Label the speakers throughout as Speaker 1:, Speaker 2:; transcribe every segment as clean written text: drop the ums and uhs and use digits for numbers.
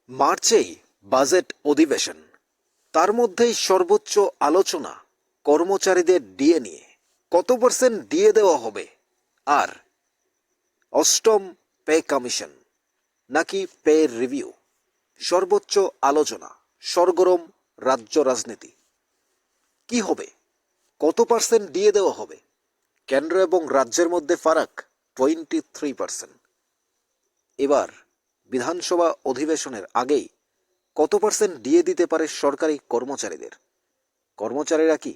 Speaker 1: মার্চেই budget অধিবেশন, তার মধ্যেই সর্বোচ্চ আলোচনা কর্মচারীদের ডিএ নিয়ে। কত পার্সেন্ট ডিএ দেওয়া হবে? আর অষ্টম পে কমিশন নাকি পে রিভিউ? সর্বোচ্চ আলোচনা, সরগরম রাজ্য রাজনীতি। কি হবে? কত পার্সেন্ট ডিএ দেওয়া হবে? কেন্দ্র এবং রাজ্যের মধ্যে ফারাক 23%। এবার বিধানসভা অধিবেশনের আগেই কত পার্সেন্ট ডিএ দিতে পারে সরকারি কর্মচারীদের? কর্মচারীরা কি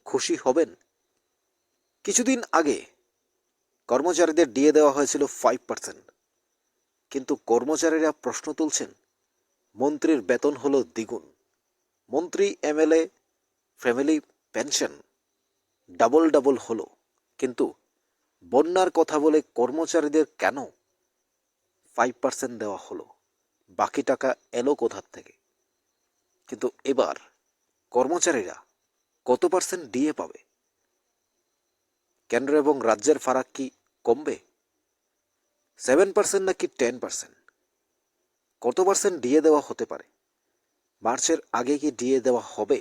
Speaker 1: খুশি হবেন? কিছুদিন আগে কর্মচারীদের ডিএ দেওয়া হয়েছিল 5%, কিন্তু কর্মচারীরা প্রশ্ন তুলছেন, মন্ত্রীর বেতন হলো দ্বিগুণ, মন্ত্রী MLA family pension double double হলো, কিন্তু বন্যার কথা বলে কর্মচারীদের কেন 5% দেওয়া হলো? বাকি টাকা এলো কোথার থেকে? কিন্তু এবার কর্মচারীরা কত পার্সেন্ট ডিএ পাবে? কেন্দ্র এবং রাজ্যের ফারাক কি কমবে? 7% নাকি 10%? কত পার্সেন্ট ডিএ দেওয়া হতে পারে? মার্চের আগে কি ডিএ দেওয়া হবে?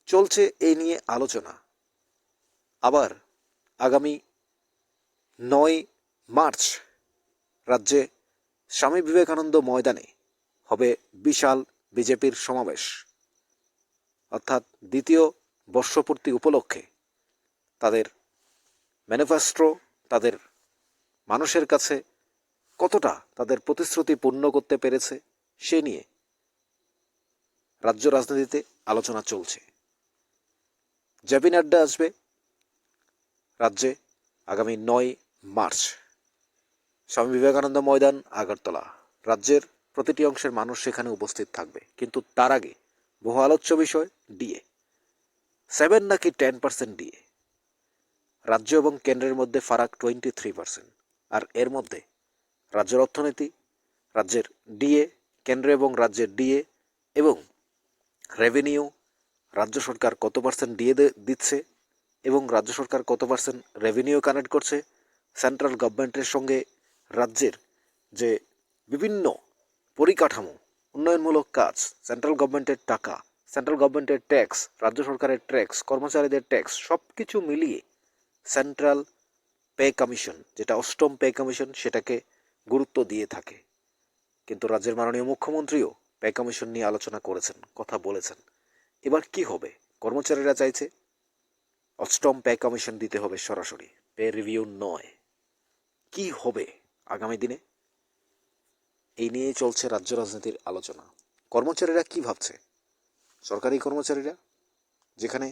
Speaker 1: চলছে এই নিয়ে আলোচনা। আবার আগামী 9 মার্চ রাজ্যে স্বামী বিবেকানন্দ ময়দানে হবে বিশাল বিজেপির সমাবেশ, অর্থাৎ দ্বিতীয় বর্ষপূর্তি উপলক্ষে তাদের ম্যানিফেস্টো, তাদের মানুষের কাছে কতটা তাদের প্রতিশ্রুতি পূর্ণ করতে পেরেছে সে নিয়ে রাজ্য রাজনীতিতে আলোচনা চলছে। জেপি নাড্ডা আসবে রাজ্যে আগামী 9 মার্চ। স্বামী বিবেকানন্দ ময়দান, আগরতলা। রাজ্যের প্রতিটি অংশের মানুষ সেখানে উপস্থিত থাকবে, কিন্তু তার আগে বহু আলোচ্য বিষয় ডিএ। 7 নাকি 10% ডিএ? রাজ্য এবং কেন্দ্রের মধ্যে ফারাক 23%। আর এর মধ্যে রাজ্যের অর্থনীতি, রাজ্যের ডিএ, কেন্দ্র এবং রাজ্যের ডিএ এবং রেভিনিউ, রাজ্য সরকার কত পার্সেন্ট ডিএ দিচ্ছে এবং রাজ্য সরকার কত পার্সেন্ট রেভিনিউ কানেক্ট করছে, সেন্ট্রাল গভর্নমেন্টের সঙ্গে রাজ্যের যে বিভিন্ন পরিকাঠামো, উন্নয়নমূলক কাজ, সেন্ট্রাল গভর্নমেন্টের টাকা, সেন্ট্রাল গভর্নমেন্টের ট্যাক্স, রাজ্য সরকারের ট্যাক্স, কর্মচারীদের ট্যাক্স, সব কিছু মিলিয়ে সেন্ট্রাল পে কমিশন, যেটা অষ্টম পে কমিশন, সেটাকে গুরুত্ব দিয়ে থাকে। কিন্তু রাজ্যের মাননীয় মুখ্যমন্ত্রীও পে কমিশন নিয়ে আলোচনা করেছেন, কথা বলেছেন। এবার কি হবে? কর্মচারীরা চাইছে অষ্টম পে কমিশন দিতে হবে সরাসরি, পে রিভিউ নয়। কি হবে আগামী দিনে? এই নিয়েই চলছে রাজ্য রাজনীতির আলোচনা। কর্মচারীরা কি ভাবছে? সরকারি কর্মচারীরা, যেখানে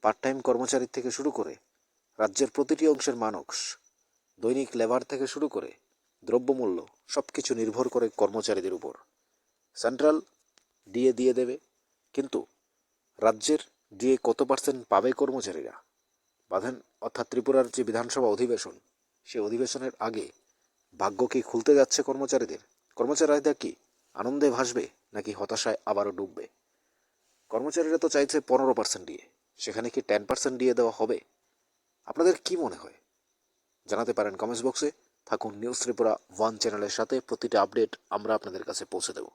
Speaker 1: পার্ট টাইম কর্মচারী থেকে শুরু করে রাজ্যের প্রতিটি অংশের মানুষ, দৈনিক লেবার থেকে শুরু করে দ্রব্যমূল্য সব কিছু নির্ভর করে কর্মচারীদের উপর। সেন্ট্রাল ডিএ দিয়ে দেবে, কিন্তু রাজ্যের ডিএ কত পার্সেন্ট পাবে কর্মচারীরা? বাঁধেন, অর্থাৎ ত্রিপুরার যে বিধানসভা অধিবেশন, সে অধিবেশনের আগে ভাগ্য কি খুলতে যাচ্ছে কর্মচারীদের? কর্মচারীরা কি আনন্দে ভাসবে নাকি হতাশায় আবারও ডুববে? কর্মচারীরা তো চাইছে 15% ডিএ, সেখানে কি 10% ডিএ দেওয়া হবে? আপনাদের কি মনে হয় জানাতে পারেন কমেন্টস বক্সে। থাকুন নিউজ ত্রিপুরা 1 চ্যানেলের সাথে, প্রতিটা আপডেট আমরা আপনাদের কাছে পৌঁছে দেব।